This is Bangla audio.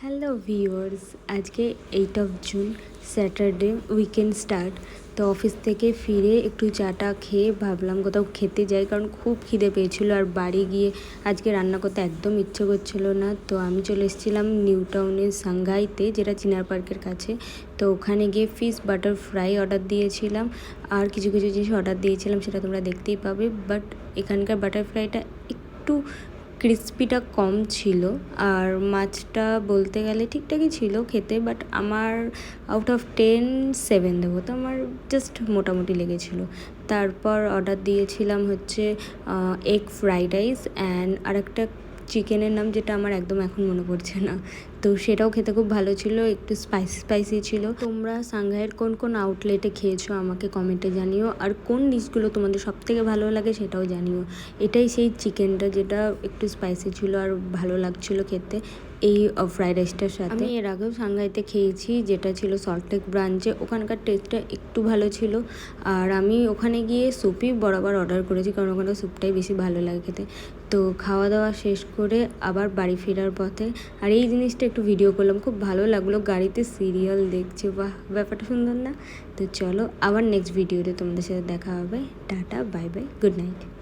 হ্যালো ভিউয়ার্স, আজকে 8 জুন স্যাটারডে, উইকেন্ড স্টার্ট। তো অফিস থেকে ফিরে একটু চাটা খেয়ে ভাবলাম কোথাও খেতে যাই, কারণ খুব খিদে পেয়েছিলো আর বাড়ি গিয়ে আজকে রান্না করতে একদম ইচ্ছে করছিলো না। তো আমি চলে এসেছিলাম নিউ টাউনের সাংঘাইতে, যেটা চিনার পার্কের কাছে। তো ওখানে গিয়ে ফিশ বাটার ফ্রাই অর্ডার দিয়েছিলাম, আর কিছু কিছু জিনিস অর্ডার দিয়েছিলাম, সেটা তোমরা দেখতেই পাবে। বাট এখানকার বাটার ফ্রাইটা একটু ক্রিস্পিটা কম ছিল, আর মাছটা বলতে গেলে ঠিকঠাকই ছিল খেতে, বাট আমার আউট অফ 10 7 দেবো, তো আমার জাস্ট মোটামুটি লেগেছিলো। তারপর অর্ডার দিয়েছিলাম হচ্ছে এগ ফ্রাইড রাইস অ্যান্ড আরেকটা চিকেনের নাম যেটা আমার একদম এখন মনে পড়ছে না। তো সেটাও খেতে খুব ভালো ছিল, একটু স্পাইসি ছিল। তোমরা সাংঘাইয়ের কোন কোন আউটলেটে খেয়েছো আমাকে কমেন্টে জানিও, আর কোন ডিশগুলো তোমাদের সবথেকে ভালো লাগে সেটাও জানিও। এটাই সেই চিকেনটা যেটা একটু স্পাইসি ছিল আর ভালো লাগছিল খেতে এই ফ্রাইড রাইসটার সাথে। আমি এর আগেও সাংঘাইতে খেয়েছি, যেটা ছিল সল্টলেক ব্রাঞ্চে, ওখানকার টেস্টটা একটু ভালো ছিল। আর আমি ওখানে গিয়ে স্যুপই বরাবর অর্ডার করেছি, কারণ ওখানে স্যুপটাই বেশি ভালো লাগে খেতে। তো খাওয়া দাওয়া শেষ করে আবার বাড়ি ফেরার পথে আর এই জিনিসটা একটু ভিডিও করলাম, খুব ভালো লাগলো। গাড়িতে সিরিয়াল দেখছে, বাহ, ব্যাপারটা সুন্দর না? তো চলো, আবার নেক্সট ভিডিওতে তোমাদের সাথে দেখা হবে। Tata, bye bye, good night.